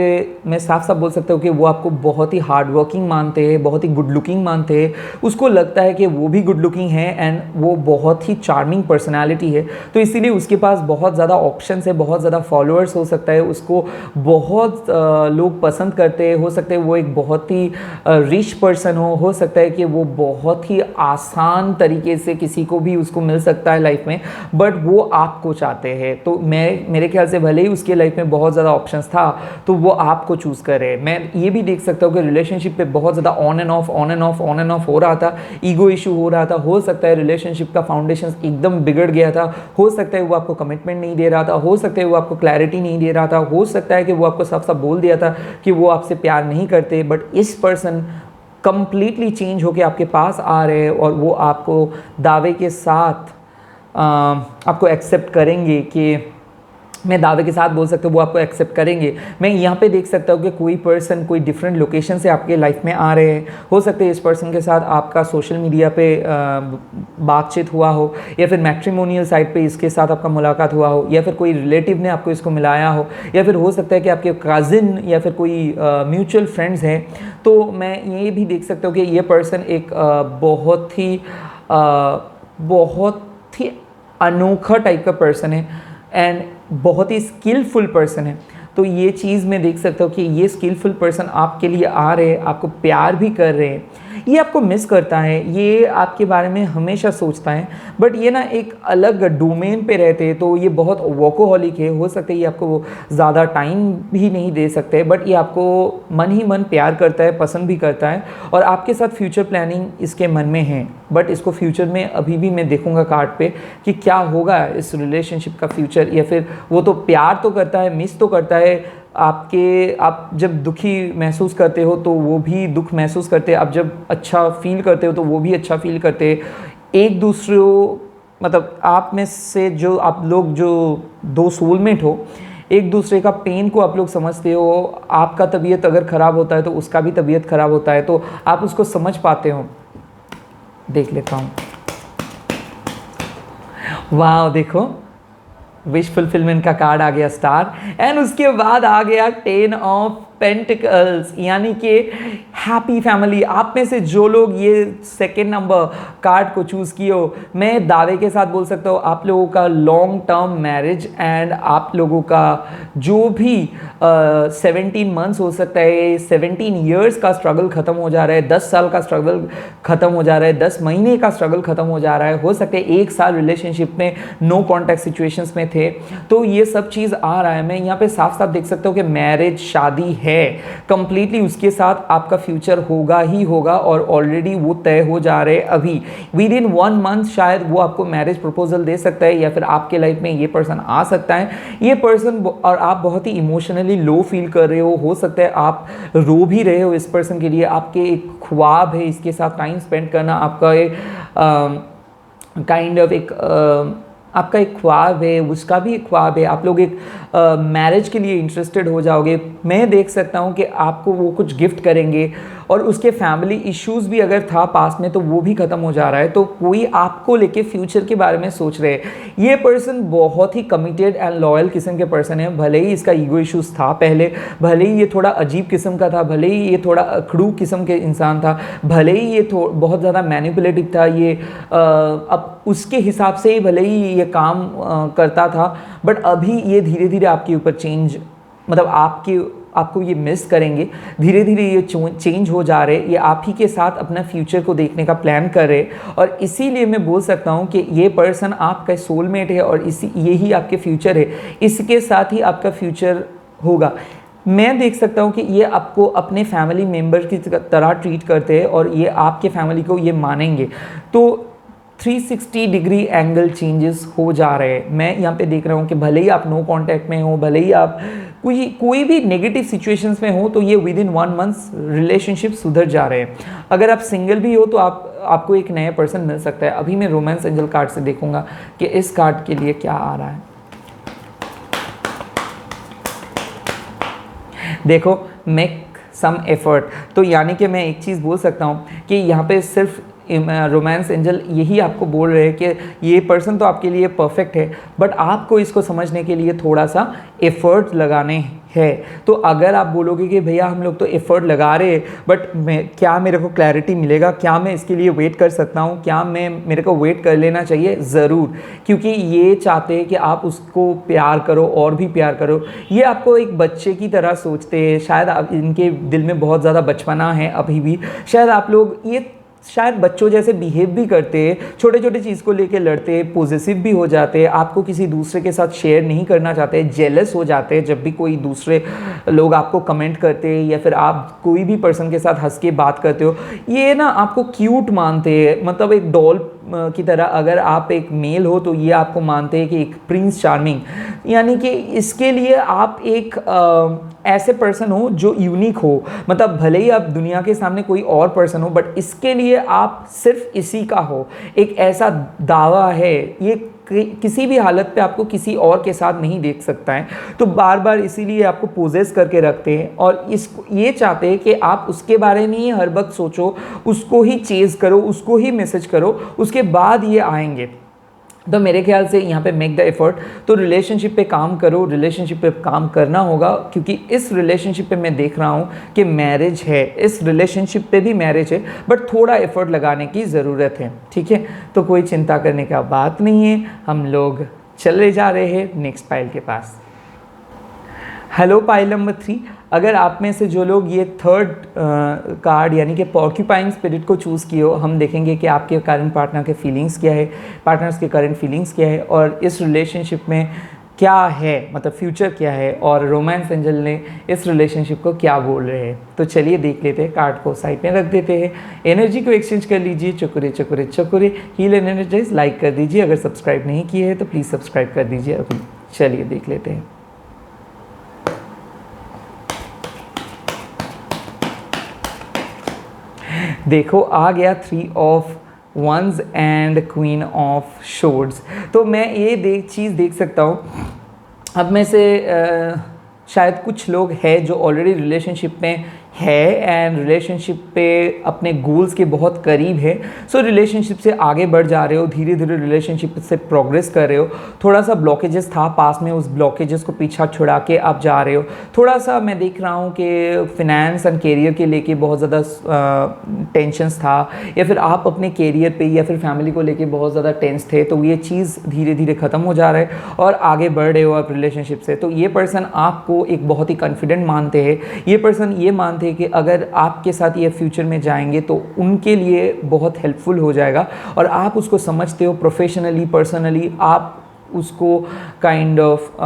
मैं साफ साफ बोल सकता हूँ कि वो आपको बहुत ही हार्ड वर्किंग मानते हैं, बहुत ही गुड लुकिंग मानते हैं। उसको लगता है कि वो भी गुड लुकिंग है एंड वो बहुत ही चार्मिंग पर्सनालिटी है, तो इसीलिए उसके पास बहुत ज़्यादा ऑप्शंस है, बहुत ज़्यादा फॉलोअर्स हो सकता है, उसको बहुत लोग पसंद करते हैं। हो सकता है वो एक बहुत ही रिच पर्सन हो सकता है कि वो बहुत ही आसान तरीके से किसी को भी उसको मिल सकता है लाइफ में, बट वो आपको चाहते हैं। तो मेरे ख्याल से भले ही उसके लाइफ में बहुत ज़्यादा ऑप्शंस था तो वो आपको चूज़ करे। मैं ये भी देख सकता हूँ कि रिलेशनशिप पे बहुत ज़्यादा ऑन एंड ऑफ हो रहा था, ईगो इशू हो रहा था। हो सकता है रिलेशनशिप का फाउंडेशन एकदम बिगड़ गया था। हो सकता है वो आपको कमिटमेंट नहीं दे रहा था, हो सकता है वो आपको क्लैरिटी नहीं दे रहा था, हो सकता है कि वो आपको साफ साफ बोल दिया था कि वो आपसे प्यार नहीं करते। बट इस पर्सन कंप्लीटली चेंज होकर आपके पास आ रहे हैं और वो आपको दावे के साथ आपको एक्सेप्ट करेंगे कि मैं दावे के साथ बोल सकता हूँ वो आपको एक्सेप्ट करेंगे। मैं यहाँ पे देख सकता हूँ कि कोई पर्सन कोई डिफरेंट लोकेशन से आपके लाइफ में आ रहे हैं। हो सकता है इस पर्सन के साथ आपका सोशल मीडिया पे बातचीत हुआ हो, या फिर मैट्रिमोनियल साइट पे इसके साथ आपका मुलाकात हुआ हो, या फिर कोई रिलेटिव ने आपको इसको मिलाया हो, या फिर हो सकता है कि आपके कज़िन या फिर कोई म्यूचुअल फ्रेंड्स हैं। तो मैं ये भी देख सकता हूँ कि ये पर्सन एक बहुत ही अनोखा टाइप का पर्सन है एंड बहुत ही स्किलफुल पर्सन है। तो ये चीज़ मैं देख सकता हूँ कि ये स्किलफुल पर्सन आपके लिए आ रहे हैं, आपको प्यार भी कर रहे हैं। ये आपको मिस करता है, ये आपके बारे में हमेशा सोचता है, बट ये ना एक अलग डोमेन पे रहते हैं, तो ये बहुत वर्कोहॉलिक है। हो सकता है ये आपको ज़्यादा टाइम भी नहीं दे सकते, बट ये आपको मन ही मन प्यार करता है, पसंद भी करता है, और आपके साथ फ्यूचर प्लानिंग इसके मन में है। बट इसको फ्यूचर में अभी भी मैं देखूंगा कार्ड पे कि क्या होगा इस रिलेशनशिप का फ्यूचर। या फिर वो तो प्यार तो करता है, मिस तो करता है। आप जब दुखी महसूस करते हो तो वो भी दुख महसूस करते हैं, आप जब अच्छा फील करते हो तो वो भी अच्छा फील करते हैं। एक दूसरे मतलब आप में से जो आप लोग जो दो सोलमेट हो, एक दूसरे का पेन को आप लोग समझते हो। आपका तबीयत अगर ख़राब होता है तो उसका भी तबीयत ख़राब होता है, तो आप उसको समझ पाते हो। देख लेता हूँ। वाह, देखो विश फुलफिलमेंट का कार्ड आ गया, स्टार, एंड उसके बाद आ गया 10 ऑफ पेंटिकल्स, यानी कि हैप्पी फैमिली। आप में से जो लोग ये सेकेंड नंबर कार्ड को चूज़ किए हो, मैं दावे के साथ बोल सकता हूँ आप लोगों का लॉन्ग टर्म मैरिज एंड आप लोगों का जो भी 17 मंथ्स हो सकता है, 17 ईयर्स का स्ट्रगल ख़त्म हो जा रहा है, 10 साल का स्ट्रगल ख़त्म हो जा रहा है, 10 महीने का स्ट्रगल ख़त्म हो जा रहा है। हो सकता है 1 साल रिलेशनशिप में नो कॉन्टैक्ट सिचुएशंस में थे, तो ये सब चीज़ आ रहा है। मैं यहाँ पे साफ साफ देख सकता हूँ कि मैरिज, शादी है कंप्लीटली, उसके साथ आपका फ्यूचर होगा ही होगा, और ऑलरेडी वो तय हो जा रहे हैं। अभी विद इन 1 मंथ शायद वो आपको मैरिज प्रपोजल दे सकता है, या फिर आपके लाइफ में ये पर्सन आ सकता है। ये पर्सन और आप बहुत ही इमोशनली लो फील कर रहे हो सकता है आप रो भी रहे हो इस पर्सन के लिए। आपके एक ख्वाब है इसके साथ टाइम स्पेंड करना, आपका एक काइंड ऑफ एक आपका एक ख्वाब है, उसका भी एक ख्वाब है, आप लोग एक मैरिज के लिए इंटरेस्टेड हो जाओगे। मैं देख सकता हूँ कि आपको वो कुछ गिफ्ट करेंगे और उसके फैमिली इश्यूज भी अगर था पास में तो वो भी ख़त्म हो जा रहा है। तो कोई आपको लेके फ्यूचर के बारे में सोच रहे हैं। ये पर्सन बहुत ही कमिटेड एंड लॉयल किस्म के पर्सन है। भले ही इसका ईगो इश्यूज था पहले, भले ही ये थोड़ा अजीब किस्म का था, भले ही ये थोड़ा अखड़ू किस्म के इंसान था, भले ही ये बहुत ज़्यादा मैनिपुलेटिव था, ये अब उसके हिसाब से ही भले ही ये काम करता था, बट अभी ये धीरे धीरे आपके ऊपर चेंज, मतलब आपको ये मिस करेंगे। धीरे धीरे ये चेंज हो जा रहे, ये आप ही के साथ अपना फ्यूचर को देखने का प्लान कर रहे। और इसीलिए मैं बोल सकता हूँ कि ये पर्सन आपका सोलमेट है और यही आपके फ्यूचर है, इसके साथ ही आपका फ्यूचर होगा। मैं देख सकता हूँ कि ये आपको अपने फैमिली मेम्बर की तरह ट्रीट करते हैं और ये आपके फैमिली को ये मानेंगे। तो 360 डिग्री एंगल चेंजेस हो जा रहे हैं। मैं यहाँ पे देख रहा हूँ कि भले ही आप नो कांटेक्ट में हो, भले ही आप कोई भी नेगेटिव सिचुएशंस में हो, तो ये विद इन 1 मंथ रिलेशनशिप सुधर जा रहे हैं। अगर आप सिंगल भी हो तो आपको एक नया पर्सन मिल सकता है। अभी मैं रोमांस एंजल कार्ड से देखूंगा कि इस कार्ड के लिए क्या आ रहा है। देखो, मेक सम एफर्ट, तो यानी कि मैं एक चीज़ बोल सकता हूँ कि यहाँ पे सिर्फ रोमांस एंजल यही आपको बोल रहे हैं कि ये पर्सन तो आपके लिए परफेक्ट है, बट आपको इसको समझने के लिए थोड़ा सा एफर्ट लगाने हैं। तो अगर आप बोलोगे कि भैया हम लोग तो एफर्ट लगा रहे हैं, बट क्या मेरे को क्लैरिटी मिलेगा, क्या मैं इसके लिए वेट कर सकता हूँ, क्या मेरे को वेट कर लेना चाहिए? ज़रूर, क्योंकि ये चाहते हैं कि आप उसको प्यार करो और भी प्यार करो। ये आपको एक बच्चे की तरह सोचते हैं, शायद इनके दिल में बहुत ज़्यादा बचपना है अभी भी। शायद आप लोग ये शायद बच्चों जैसे बिहेव भी करते हैं, छोटे छोटे चीज़ को लेके लड़ते हैं, पॉजेसिव भी हो जाते हैं, आपको किसी दूसरे के साथ शेयर नहीं करना चाहते, जेलस हो जाते हैं जब भी कोई दूसरे लोग आपको कमेंट करते हैं या फिर आप कोई भी पर्सन के साथ हंस के बात करते हो। ये ना आपको क्यूट मानते हैं, मतलब एक डॉल की तरह। अगर आप एक मेल हो तो ये आपको मानते हैं कि एक प्रिंस चार्मिंग, यानी कि इसके लिए आप एक ऐसे पर्सन हो जो यूनिक हो। मतलब भले ही आप दुनिया के सामने कोई और पर्सन हो, बट इसके लिए आप सिर्फ इसी का हो। एक ऐसा दावा है, ये किसी भी हालत पे आपको किसी और के साथ नहीं देख सकता है। तो बार बार इसीलिए आपको पोजेस करके रखते हैं और ये चाहते हैं कि आप उसके बारे में ही हर वक्त सोचो, उसको ही चेज़ करो, उसको ही मैसेज करो, उसके बाद ये आएंगे। तो मेरे ख्याल से यहाँ पे मेक द एफर्ट, तो रिलेशनशिप पे काम करो, रिलेशनशिप पे काम करना होगा, क्योंकि इस रिलेशनशिप पे मैं देख रहा हूँ कि मैरिज है, इस रिलेशनशिप पे भी मैरिज है, बट थोड़ा एफर्ट लगाने की ज़रूरत है। ठीक है, तो कोई चिंता करने का बात नहीं है। हम लोग चले जा रहे हैं नेक्स्ट पाइल के पास। हेलो पाइल नंबर 3, अगर आप में से जो लोग ये थर्ड कार्ड यानी कि पॉर्क्यूपाइन स्पिरिट को चूज़ किए हो, हम देखेंगे कि आपके करंट पार्टनर के फीलिंग्स क्या है, पार्टनर्स के करंट फीलिंग्स क्या है और इस रिलेशनशिप में क्या है, मतलब फ्यूचर क्या है, और रोमांस एंजल ने इस रिलेशनशिप को क्या बोल रहे हैं। तो चलिए देख लेते हैं, कार्ड को साइड में रख देते हैं, एनर्जी को एक्सचेंज कर लीजिए। चुकुरे चुकुरे चुकुरे, हील एंड एनर्जाइज, लाइक कर दीजिए। अगर सब्सक्राइब नहीं किए हैं तो प्लीज़ सब्सक्राइब कर दीजिए अभी। चलिए देख लेते हैं। देखो, आ गया 3 of wands and queen of swords. तो मैं ये चीज़ देख सकता हूँ, अब में से शायद कुछ लोग हैं जो ऑलरेडी रिलेशनशिप में है एंड रिलेशनशिप पे अपने गोल्स के बहुत करीब है। सो रिलेशनशिप से आगे बढ़ जा रहे हो, धीरे धीरे रिलेशनशिप से प्रोग्रेस कर रहे हो। थोड़ा सा ब्लॉकेजेस था पास में, उस ब्लॉकेजेस को पीछा छुड़ा के आप जा रहे हो। थोड़ा सा मैं देख रहा हूँ कि फिनेंस एंड कैरियर के लेके बहुत ज़्यादा टेंशन्स था, या फिर आप अपने कैरियर पे या फिर फैमिली को लेके बहुत ज़्यादा टेंस थे। तो ये चीज़ धीरे धीरे ख़त्म हो जा रहा है और आगे बढ़ रहे हो आप रिलेशनशिप से। तो ये पर्सन आपको एक बहुत ही कॉन्फिडेंट मानते हैं। ये पर्सन ये मानते हैं कि अगर आपके साथ ये फ्यूचर में जाएंगे तो उनके लिए बहुत हेल्पफुल हो जाएगा, और आप उसको समझते हो प्रोफेशनली, पर्सनली, आप उसको काइंड ऑफ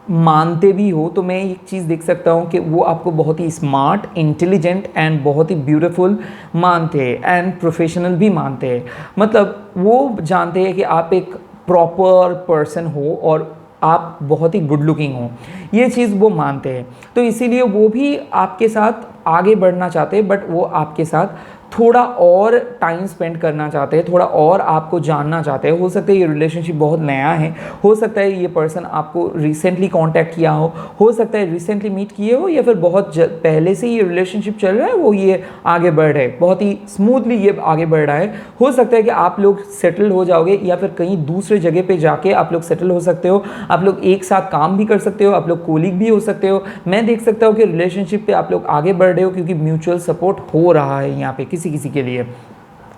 मानते भी हो। तो मैं एक चीज़ देख सकता हूँ कि वो आपको बहुत ही स्मार्ट, इंटेलिजेंट एंड बहुत ही ब्यूटीफुल मानते हैं एंड प्रोफेशनल भी मानते हैं। मतलब वो जानते हैं कि आप एक प्रॉपर पर्सन हो और आप बहुत ही गुड लुकिंग हो, ये चीज़ वो मानते हैं। तो इसीलिए वो भी आपके साथ आगे बढ़ना चाहते हैं, बट वो आपके साथ थोड़ा और टाइम स्पेंड करना चाहते हैं, थोड़ा और आपको जानना चाहते हैं। हो सकता है ये रिलेशनशिप बहुत नया है, हो सकता है ये पर्सन आपको रिसेंटली कांटेक्ट किया हो सकता है रिसेंटली मीट किए हो, या फिर बहुत पहले से ये रिलेशनशिप चल रहा है, वो ये आगे बढ़ रहा है, बहुत ही स्मूथली ये आगे बढ़ रहा है। हो सकता है कि आप लोग सेटल हो जाओगे, या फिर कहीं दूसरे जगह पे जाके आप लोग सेटल हो सकते हो, आप लोग एक साथ काम भी कर सकते हो, आप लोग कोलीग भी हो सकते हो। मैं देख सकता हूँ कि रिलेशनशिप पे आप लोग आगे बढ़ रहे हो, क्योंकि म्यूचुअल सपोर्ट हो रहा है यहाँ पे किसी किसी के लिए।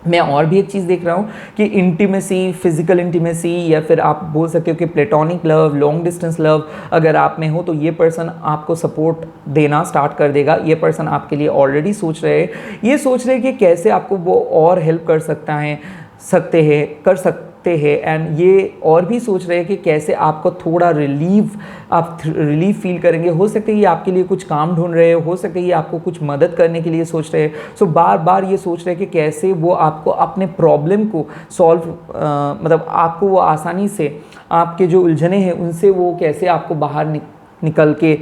मैं और भी एक चीज़ देख रहा हूँ कि इंटीमेसी, फिजिकल इंटीमेसी, या फिर आप बोल सकते हो कि platonic love, long distance love अगर आप में हो, तो ये पर्सन आपको सपोर्ट देना स्टार्ट कर देगा। ये पर्सन आपके लिए ऑलरेडी सोच रहे हैं, ये सोच रहे हैं कि कैसे आपको वो और हेल्प कर कर सकते हैं, एंड ये और भी सोच रहे हैं कि कैसे आपको थोड़ा रिलीफ फील करेंगे। हो सकता है ये आपके लिए कुछ काम ढूंढ रहे हो सकता है ये आपको कुछ मदद करने के लिए सोच रहे हैं। सो बार बार ये सोच रहे हैं कि कैसे वो आपको अपने प्रॉब्लम को सॉल्व मतलब आपको वो आसानी से आपके जो उलझने हैं उनसे वो कैसे आपको बाहर निकल के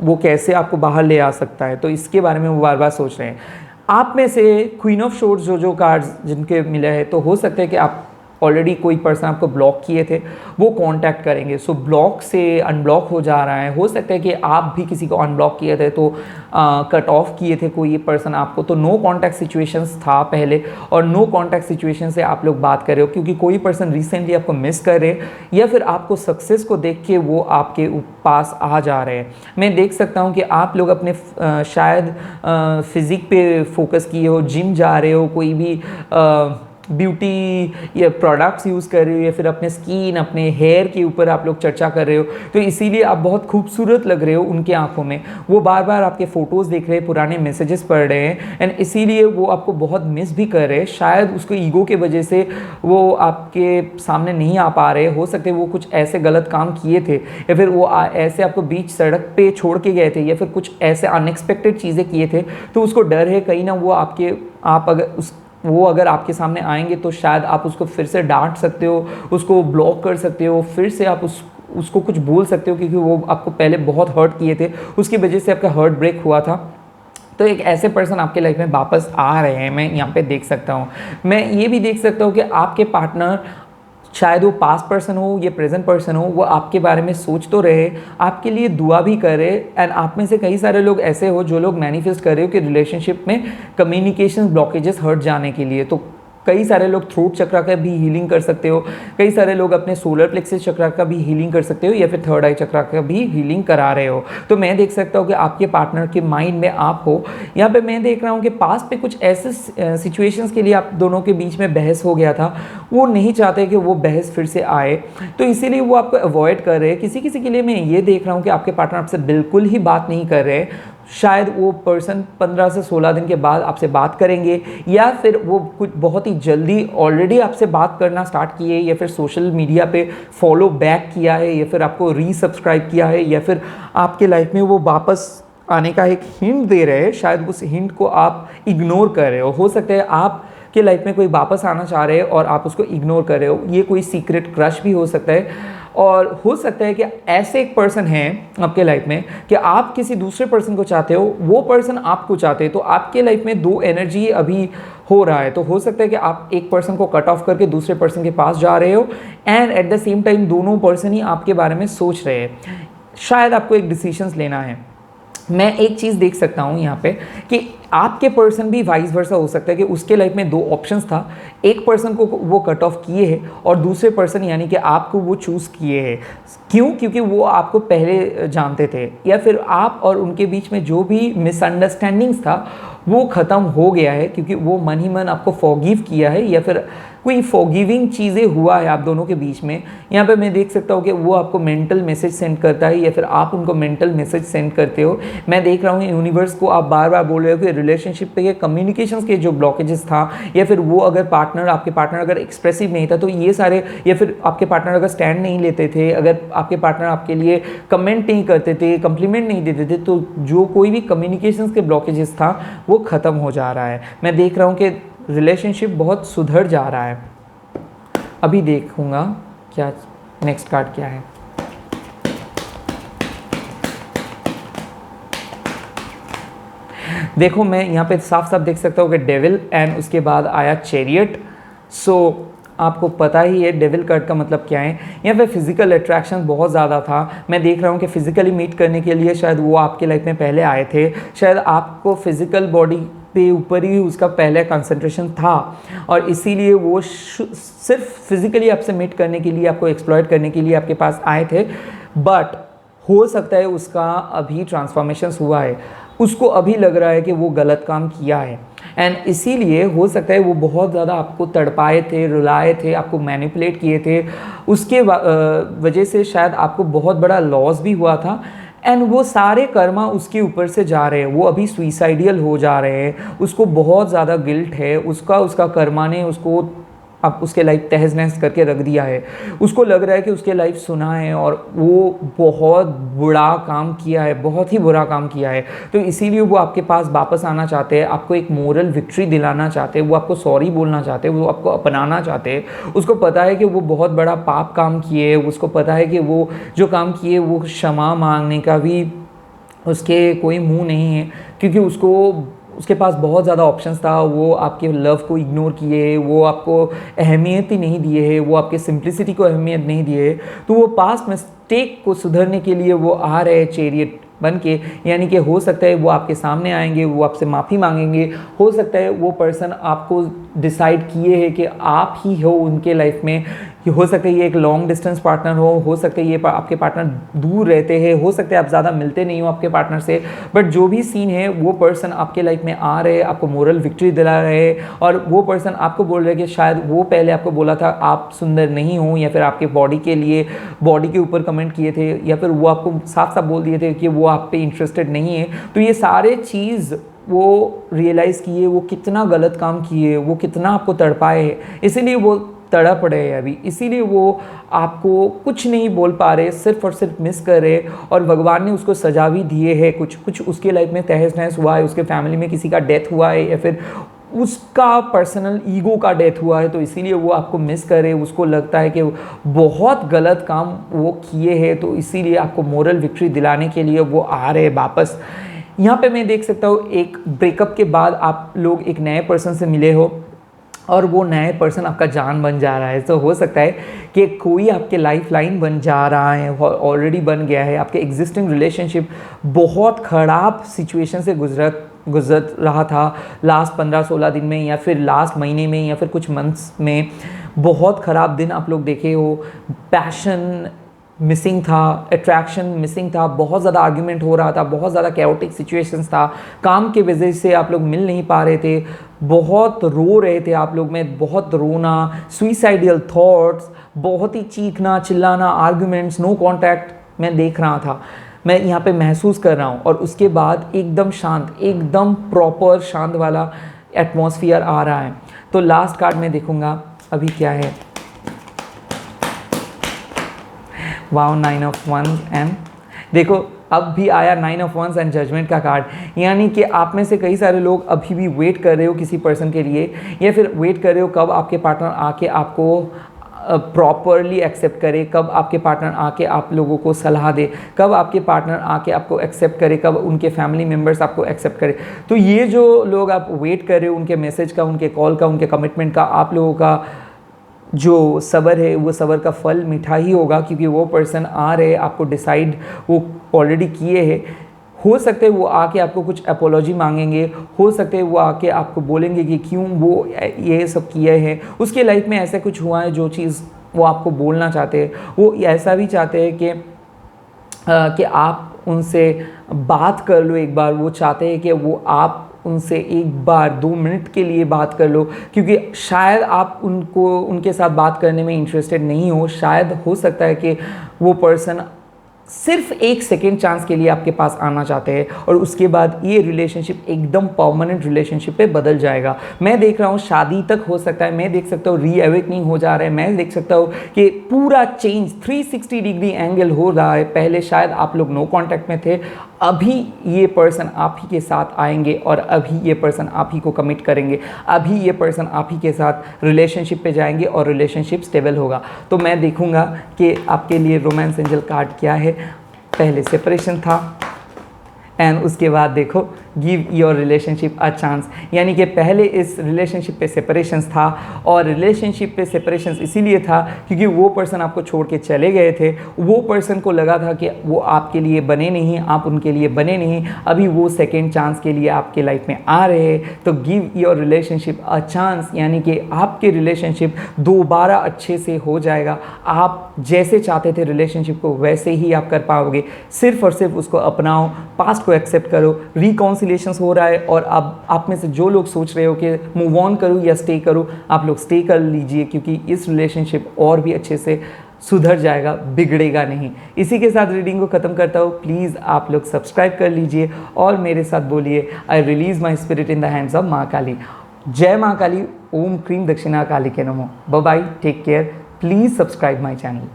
वो कैसे आपको बाहर ले आ सकता है। तो इसके बारे में वो बार बार सोच रहे हैं। आप में से क्वीन ऑफ शोर्ड्स जो कार्ड्स जिनके मिले हैं, तो हो सकता है कि आप ऑलरेडी कोई पर्सन आपको ब्लॉक किए थे, वो कांटेक्ट करेंगे। सो ब्लॉक से अनब्लॉक हो जा रहा है। हो सकता है कि आप भी किसी को अनब्लॉक किए थे, तो कट ऑफ किए थे कोई ये पर्सन आपको, तो नो कांटेक्ट सिचुएशंस था पहले, और नो कांटेक्ट सिचुएशन से आप लोग बात कर रहे हो, क्योंकि कोई पर्सन रिसेंटली आपको मिस कर रहे, या फिर आपको सक्सेस को देख के वो आपके पास आ जा रहे हैं। मैं देख सकता हूँ कि आप लोग अपने शायद फिजिक पे फोकस किए हो, जिम जा रहे हो, कोई भी ब्यूटी या प्रोडक्ट्स यूज़ कर रहे हो, या फिर अपने स्किन, अपने हेयर के ऊपर आप लोग चर्चा कर रहे हो, तो इसीलिए आप बहुत खूबसूरत लग रहे हो उनके आंखों में। वो बार बार आपके फ़ोटोज़ देख रहे हैं, पुराने मैसेजेस पढ़ रहे हैं, एंड इसीलिए वो आपको बहुत मिस भी कर रहे हैं। शायद उसको ईगो के वजह से वो आपके सामने नहीं आ पा रहे। हो सकते वो कुछ ऐसे गलत काम किए थे, या फिर वो ऐसे आपको बीच सड़क पे छोड़ के गए थे, या फिर कुछ ऐसे अनएक्सपेक्टेड चीज़ें किए थे, तो उसको डर है कहीं ना वो अगर आपके सामने आएंगे तो शायद आप उसको फिर से डांट सकते हो, उसको ब्लॉक कर सकते हो, फिर से आप उसको कुछ बोल सकते हो, क्योंकि वो आपको पहले बहुत हर्ट किए थे, उसकी वजह से आपका हर्ट ब्रेक हुआ था। तो एक ऐसे पर्सन आपके लाइफ में वापस आ रहे हैं, मैं यहाँ पे देख सकता हूँ। मैं ये भी देख सकता हूँ कि आपके पार्टनर, शायद वो पास्ट पर्सन हो या प्रेजेंट पर्सन हो, वो आपके बारे में सोच तो रहे, आपके लिए दुआ भी करे। एंड आप में से कई सारे लोग ऐसे हो जो लोग मैनिफेस्ट कर रहे हो कि रिलेशनशिप में कम्युनिकेशन ब्लॉकेजेस हट जाने के लिए। तो कई सारे लोग थ्रोट चक्रा का भी हीलिंग कर सकते हो, कई सारे लोग अपने सोलर प्लेक्सस चक्रा का भी हीलिंग कर सकते हो, या फिर थर्ड आई चक्रा का भी हीलिंग करा रहे हो। तो मैं देख सकता हूँ कि आपके पार्टनर के माइंड में आप हो। यहाँ पे मैं देख रहा हूँ कि पास्ट पे कुछ ऐसे सिचुएशंस के लिए आप दोनों के बीच में बहस हो गया था, वो नहीं चाहते कि वो बहस फिर से आए, तो इसीलिए वो आपको अवॉइड कर रहे हैं। किसी किसी के लिए मैं ये देख रहा हूँ कि आपके पार्टनर आपसे बिल्कुल ही बात नहीं कर रहे। शायद वो पर्सन 15 से 16 दिन के बाद आपसे बात करेंगे, या फिर वो कुछ बहुत ही जल्दी ऑलरेडी आपसे बात करना स्टार्ट किए, या फिर सोशल मीडिया पे फॉलो बैक किया है, या फिर आपको रीसब्सक्राइब किया है, या फिर आपके लाइफ में वो वापस आने का एक हिंट दे रहे हैं। शायद उस हिंट को आप इग्नोर कर रहे हो सकता है आप के लाइफ में कोई वापस आना चाह रहे हैं और आप उसको इग्नोर कर रहे हो। ये कोई सीक्रेट क्रश भी हो सकता है, और हो सकता है कि ऐसे एक पर्सन है आपके लाइफ में कि आप किसी दूसरे पर्सन को चाहते हो, वो पर्सन आपको चाहते हैं। तो आपके लाइफ में दो एनर्जी अभी हो रहा है। तो हो सकता है कि आप एक पर्सन को कट ऑफ करके दूसरे पर्सन के पास जा रहे हो, and at the same time दोनों पर्सन ही आपके बारे में सोच रहे हैं। शायद आपको एक डिसीजंस लेना है। मैं एक चीज़ देख सकता हूँ यहाँ पे कि आपके पर्सन भी वाइस वर्सा हो सकता है कि उसके लाइफ में दो ऑप्शंस था, एक पर्सन को वो कट ऑफ किए हैं और दूसरे पर्सन यानी कि आपको वो चूज़ किए हैं। क्यों? क्योंकि वो आपको पहले जानते थे, या फिर आप और उनके बीच में जो भी मिसअंडरस्टैंडिंग्स था वो ख़त्म हो गया है, क्योंकि वो मन ही मन आपको फॉरगिव किया है, या फिर कोई फॉरगिविंग चीज़ें हुआ है आप दोनों के बीच में। यहाँ पे मैं देख सकता हूँ कि वो आपको मेंटल मैसेज सेंड करता है, या फिर आप उनको मेंटल मैसेज सेंड करते हो। मैं देख रहा हूँ यूनिवर्स को आप बार बार बोल रहे हो कि रिलेशनशिप पे कम्युनिकेशंस के जो ब्लॉकेजेस था, या फिर वो अगर आपके पार्टनर अगर एक्सप्रेसिव नहीं था, तो ये सारे, या फिर आपके पार्टनर अगर स्टैंड नहीं लेते थे, अगर आपके पार्टनर आपके लिए कमेंट नहीं करते थे, कंप्लीमेंट नहीं देते थे, तो जो कोई भी कम्युनिकेशंस के ब्लॉकेजेस था वो ख़त्म हो जा रहा है। मैं देख रहा हूँ कि रिलेशनशिप बहुत सुधर जा रहा है। अभी देखूंगा क्या नेक्स्ट कार्ड क्या है। देखो मैं यहाँ पे साफ साफ देख सकता हूँ कि डेविल एंड उसके बाद आया चैरियट। सो आपको पता ही है डेविल कार्ड का मतलब क्या है। यहाँ पे फिजिकल अट्रैक्शन बहुत ज़्यादा था। मैं देख रहा हूँ कि फिजिकली मीट करने के लिए शायद वो आपके लाइफ में पहले आए थे, शायद आपको फिजिकल बॉडी पे ऊपर ही उसका पहले कंसंट्रेशन था और इसीलिए वो सिर्फ फिजिकली आपसे मीट करने के लिए, आपको एक्सप्लॉइट करने के लिए आपके पास आए थे। बट हो सकता है उसका अभी ट्रांसफॉर्मेशन हुआ है, उसको अभी लग रहा है कि वो गलत काम किया है एंड इसीलिए हो सकता है वो बहुत ज़्यादा आपको तड़पाए थे, रुलाए थे, आपको मैनिपुलेट किए थे। उसके वजह से शायद आपको बहुत बड़ा लॉस भी हुआ था एंड वो सारे कर्मा उसके ऊपर से जा रहे हैं। वो अभी सुइसाइडियल हो जा रहे हैं, उसको बहुत ज़्यादा गिल्ट है, उसका कर्मा ने उसको अब उसके लाइफ तहस नहस करके रख दिया है। उसको लग रहा है कि उसके लाइफ सुना है और वो बहुत बुरा काम किया है, बहुत ही बुरा काम किया है। तो इसीलिए वो आपके पास वापस आना चाहते हैं, आपको एक मोरल विक्ट्री दिलाना चाहते हैं, वो आपको सॉरी बोलना चाहते हैं, वो आपको अपनाना चाहते हैं। उसको पता है कि वो बहुत बड़ा पाप काम किए, उसको पता है कि वो जो काम किए वो क्षमा मांगने का भी उसके कोई मुंह नहीं है, क्योंकि उसके पास बहुत ज़्यादा ऑप्शंस था। वो आपके लव को इग्नोर किए, वो आपको अहमियत ही नहीं दिए है, वो आपके सिंप्लिसिटी को अहमियत नहीं दिए। तो वो पास्ट मिस्टेक को सुधरने के लिए वो आ रहे चैरियट बन के, यानी कि हो सकता है वो आपके सामने आएंगे, वो आपसे माफ़ी मांगेंगे। हो सकता है वो पर्सन आपको डिसाइड किए है कि आप ही हो उनके लाइफ में। हो सकता है ये एक लॉन्ग डिस्टेंस पार्टनर हो सकता है ये आपके पार्टनर दूर रहते हैं, हो सकता है आप ज़्यादा मिलते नहीं हो आपके पार्टनर से। बट जो भी सीन है, वो पर्सन आपके लाइफ में आ रहे, आपको मोरल विक्ट्री दिला रहे और वो पर्सन आपको बोल रहे कि शायद वो पहले आपको बोला था आप सुंदर नहीं हो, या फिर आपके बॉडी के लिए बॉडी के ऊपर कमेंट किए थे, या फिर वो आपको साफ साफ बोल दिए थे कि वो आप पे इंटरेस्टेड नहीं है। तो ये सारे चीज़ वो रियलाइज़ किए वो कितना गलत काम किए, वो कितना आपको तड़पाए है, इसीलिए वो तड़प रहे हैं अभी, इसीलिए वो आपको कुछ नहीं बोल पा रहे, सिर्फ और सिर्फ मिस कर रहे। और भगवान ने उसको सजा भी दिए है, कुछ उसके लाइफ में तहस नहस हुआ है, उसके फैमिली में किसी का डेथ हुआ है, या फिर उसका पर्सनल ईगो का डेथ हुआ है। तो इसीलिए वो आपको मिस करे, उसको लगता है कि बहुत गलत काम वो किए हैं, तो इसीलिए आपको मोरल विक्ट्री दिलाने के लिए वो आ रहे वापस। यहाँ पे मैं देख सकता हूँ एक ब्रेकअप के बाद आप लोग एक नए पर्सन से मिले हो और वो नए पर्सन आपका जान बन जा रहा है। तो हो सकता है कि कोई आपके लाइफ लाइन बन जा रहा है, ऑलरेडी बन गया है। आपके एग्जिस्टिंग रिलेशनशिप बहुत ख़राब सिचुएशन से गुजर रहा था लास्ट 15-16 दिन में, या फिर लास्ट महीने में, या फिर कुछ मंथ्स में। बहुत ख़राब दिन आप लोग देखे हो, पैशन मिसिंग था, अट्रैक्शन मिसिंग था, बहुत ज़्यादा आर्ग्यूमेंट हो रहा था, बहुत ज़्यादा कैओटिक सिचुएशंस था, काम के वजह से आप लोग मिल नहीं पा रहे थे, बहुत रो रहे थे आप लोग में, बहुत रोना, सुइसाइडियल थॉट्स, बहुत ही चीखना चिल्लाना, आर्ग्यूमेंट्स, नो कॉन्टैक्ट मैं देख रहा था, मैं यहाँ पे महसूस कर रहा हूँ। और उसके बाद एकदम शांत, एकदम प्रॉपर शांत वाला एटमॉस्फेयर आ रहा है। तो लास्ट कार्ड मैं देखूँगा अभी क्या है। वाओ, 9 ऑफ वंस एंड देखो अब भी आया 9 ऑफ वंस एंड जजमेंट का कार्ड, यानी कि आप में से कई सारे लोग अभी भी वेट कर रहे हो किसी पर्सन के लिए, या फिर वेट कर रहे हो कब आपके पार्टनर आके आपको प्रॉपरली एक्सेप्ट करे, कब आपके पार्टनर आके आप लोगों को सलाह दे, कब आपके पार्टनर आके आपको एक्सेप्ट करे, कब उनके फैमिली मेम्बर्स आपको एक्सेप्ट करे। तो ये जो लोग आप वेट कर रहे हो उनके मैसेज का, उनके कॉल का, उनके कमिटमेंट का, आप लोगों का जो सब्र है वो सब्र का फल मीठा ही होगा, क्योंकि वो पर्सन आ रहे, आपको डिसाइड वो ऑलरेडी किए हैं। हो सकता है वो आके आपको कुछ अपोलॉजी मांगेंगे, हो सकता है वो आके आपको बोलेंगे कि क्यों वो ये सब किए हैं, उसके लाइफ में ऐसा कुछ हुआ है जो चीज़ वो आपको बोलना चाहते हैं। वो ऐसा भी चाहते हैं कि आप उनसे बात कर लो एक बार, वो चाहते हैं कि वो आप उनसे एक बार 2 मिनट के लिए बात कर लो, क्योंकि शायद आप उनके साथ बात करने में इंटरेस्टेड नहीं हो। शायद हो सकता है कि वो पर्सन सिर्फ 1 सेकेंड चांस के लिए आपके पास आना चाहते हैं और उसके बाद ये रिलेशनशिप एकदम परमानेंट रिलेशनशिप पे बदल जाएगा। मैं देख रहा हूँ शादी तक हो सकता है, मैं देख सकता हूँ रीअवेकनिंग हो जा रहा है, मैं देख सकता हूँ कि पूरा चेंज 360 डिग्री एंगल हो रहा है। पहले शायद आप लोग नो कांटेक्ट में थे, अभी ये पर्सन आप ही के साथ आएंगे और अभी ये पर्सन आप ही को कमिट करेंगे, अभी ये पर्सन आप ही के साथ रिलेशनशिप पे जाएंगे और रिलेशनशिप स्टेबल होगा। तो मैं देखूंगा कि आपके लिए रोमांस एंजल कार्ड क्या है। पहले सेपरेशन था, एंड उसके बाद देखो give your relationship a chance, यानी कि पहले इस रिलेशनशिप पे सेपरेशंस था, और रिलेशनशिप पे सेपरेशंस इसीलिए था क्योंकि वो पर्सन आपको छोड़ के चले गए थे, वो पर्सन को लगा था कि वो आपके लिए बने नहीं, आप उनके लिए बने नहीं, अभी वो सेकेंड चांस के लिए आपके लाइफ में आ रहे हैं। तो give your relationship a chance, यानी कि आपके रिलेशनशिप दोबारा अच्छे से हो जाएगा, आप जैसे चाहते थे रिलेशनशिप को वैसे ही आप कर पाओगे। सिर्फ और सिर्फ उसको अपनाओ, पास्ट को एक्सेप्ट करो, रिकॉन्सिलेशंस हो रहा है, और अब आप में से जो लोग सोच रहे हो कि मूव ऑन करूँ या स्टे करूँ, आप लोग स्टे कर लीजिए, क्योंकि इस रिलेशनशिप और भी अच्छे से सुधर जाएगा, बिगड़ेगा नहीं। इसी के साथ रीडिंग को ख़त्म करता हूँ। प्लीज़ आप लोग सब्सक्राइब कर लीजिए और मेरे साथ बोलिए, I release my spirit in the hands of माँ काली। जय माँ काली, ओम क्रीम दक्षिणा काली के नमो। Bye bye, take care, please subscribe my channel.